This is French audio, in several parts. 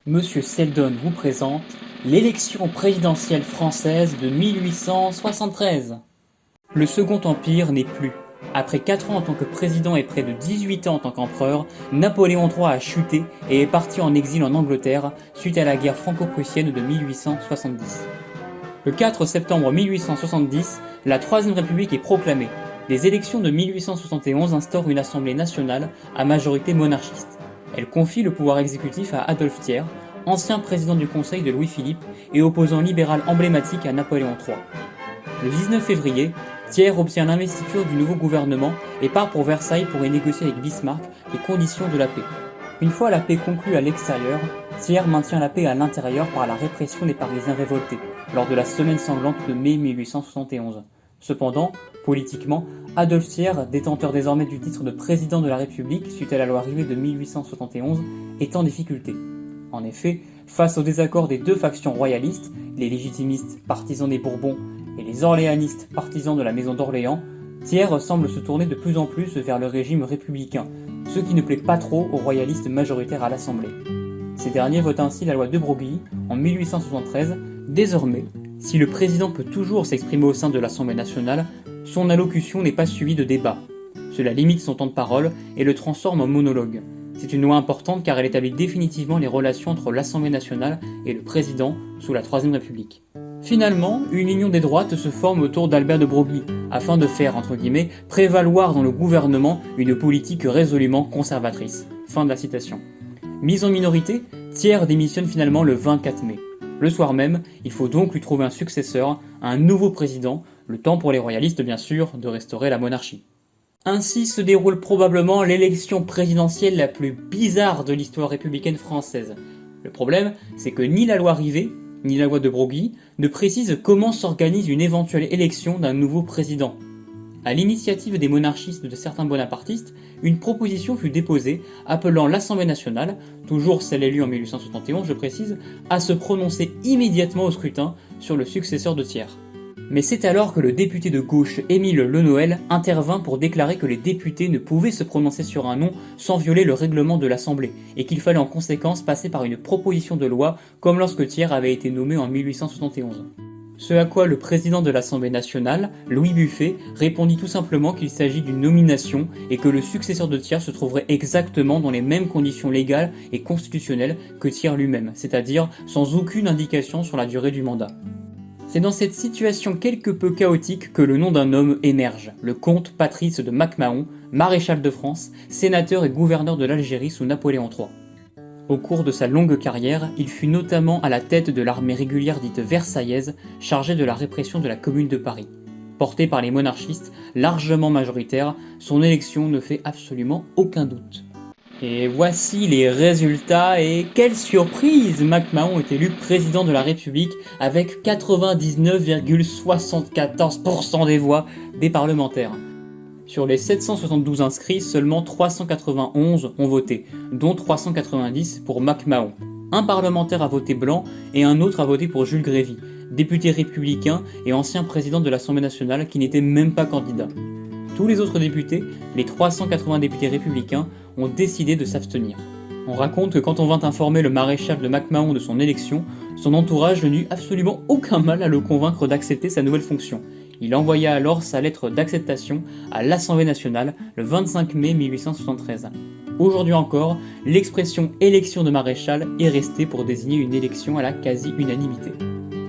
Monsieur Seldon vous présente l'élection présidentielle française de 1873. Le Second Empire n'est plus. Après 4 ans en tant que président et près de 18 ans en tant qu'empereur, Napoléon III a chuté et est parti en exil en Angleterre suite à la guerre franco-prussienne de 1870. Le 4 septembre 1870, la Troisième République est proclamée. Les élections de 1871 instaurent une assemblée nationale à majorité monarchiste. Elle confie le pouvoir exécutif à Adolphe Thiers, ancien président du Conseil de Louis-Philippe et opposant libéral emblématique à Napoléon III. Le 19 février, Thiers obtient l'investiture du nouveau gouvernement et part pour Versailles pour y négocier avec Bismarck les conditions de la paix. Une fois la paix conclue à l'extérieur, Thiers maintient la paix à l'intérieur par la répression des Parisiens révoltés lors de la semaine sanglante de mai 1871. Cependant, politiquement, Adolphe Thiers, détenteur désormais du titre de président de la République suite à la loi Rivet de 1871, est en difficulté. En effet, face au désaccord des deux factions royalistes, les légitimistes partisans des Bourbons et les orléanistes partisans de la maison d'Orléans, Thiers semble se tourner de plus en plus vers le régime républicain, ce qui ne plaît pas trop aux royalistes majoritaires à l'Assemblée. Ces derniers votent ainsi la loi de Broglie en 1873. Désormais, si le président peut toujours s'exprimer au sein de l'Assemblée nationale, son allocution n'est pas suivie de débat. Cela limite son temps de parole et le transforme en monologue. C'est une loi importante car elle établit définitivement les relations entre l'Assemblée nationale et le président sous la Troisième République. Finalement, une union des droites se forme autour d'Albert de Broglie, afin de faire, entre guillemets, prévaloir dans le gouvernement une politique résolument conservatrice. Fin de la citation. Mise en minorité, Thiers démissionne finalement le 24 mai. Le soir même, il faut donc lui trouver un successeur, un nouveau président, le temps pour les royalistes bien sûr de restaurer la monarchie. Ainsi se déroule probablement l'élection présidentielle la plus bizarre de l'histoire républicaine française. Le problème, c'est que ni la loi Rivet, ni la loi de Broglie ne précisent comment s'organise une éventuelle élection d'un nouveau président. À l'initiative des monarchistes de certains bonapartistes, une proposition fut déposée appelant l'Assemblée nationale, toujours celle élue en 1871 je précise, à se prononcer immédiatement au scrutin sur le successeur de Thiers. Mais c'est alors que le député de gauche Émile Lenoël intervint pour déclarer que les députés ne pouvaient se prononcer sur un nom sans violer le règlement de l'Assemblée, et qu'il fallait en conséquence passer par une proposition de loi comme lorsque Thiers avait été nommé en 1871. Ce à quoi le président de l'Assemblée nationale, Louis Buffet, répondit tout simplement qu'il s'agit d'une nomination et que le successeur de Thiers se trouverait exactement dans les mêmes conditions légales et constitutionnelles que Thiers lui-même, c'est-à-dire sans aucune indication sur la durée du mandat. C'est dans cette situation quelque peu chaotique que le nom d'un homme émerge, le comte Patrice de Mac-Mahon, maréchal de France, sénateur et gouverneur de l'Algérie sous Napoléon III. Au cours de sa longue carrière, il fut notamment à la tête de l'armée régulière dite versaillaise, chargée de la répression de la Commune de Paris. Porté par les monarchistes, largement majoritaires, son élection ne fait absolument aucun doute. Et voici les résultats, et quelle surprise! Mac-Mahon est élu président de la République avec 99,74% des voix des parlementaires. Sur les 772 inscrits, seulement 391 ont voté, dont 390 pour Mac-Mahon. Un parlementaire a voté blanc et un autre a voté pour Jules Grévy, député républicain et ancien président de l'Assemblée nationale qui n'était même pas candidat. Tous les autres députés, les 380 députés républicains, ont décidé de s'abstenir. On raconte que quand on vint informer le maréchal de Mac-Mahon de son élection, son entourage n'eut absolument aucun mal à le convaincre d'accepter sa nouvelle fonction. Il envoya alors sa lettre d'acceptation à l'Assemblée nationale le 25 mai 1873. Aujourd'hui encore, l'expression élection de maréchal est restée pour désigner une élection à la quasi-unanimité.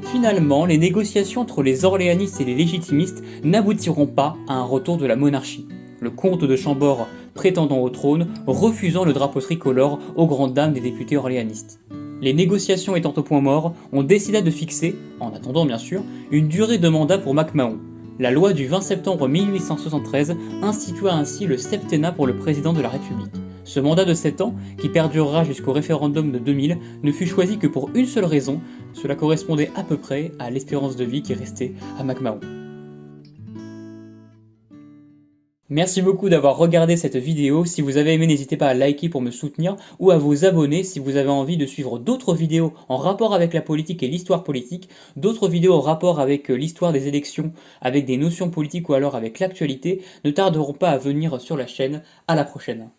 Finalement, les négociations entre les orléanistes et les légitimistes n'aboutiront pas à un retour de la monarchie. Le comte de Chambord, prétendant au trône, refusant le drapeau tricolore aux grandes dames des députés orléanistes. Les négociations étant au point mort, on décida de fixer, en attendant bien sûr, une durée de mandat pour Mac-Mahon. La loi du 20 septembre 1873 institua ainsi le septennat pour le président de la République. Ce mandat de 7 ans, qui perdurera jusqu'au référendum de 2000, ne fut choisi que pour une seule raison, cela correspondait à peu près à l'espérance de vie qui restait à Mac-Mahon. Merci beaucoup d'avoir regardé cette vidéo. Si vous avez aimé, n'hésitez pas à liker pour me soutenir ou à vous abonner si vous avez envie de suivre d'autres vidéos en rapport avec la politique et l'histoire politique, d'autres vidéos en rapport avec l'histoire des élections, avec des notions politiques ou alors avec l'actualité, ne tarderont pas à venir sur la chaîne. À la prochaine.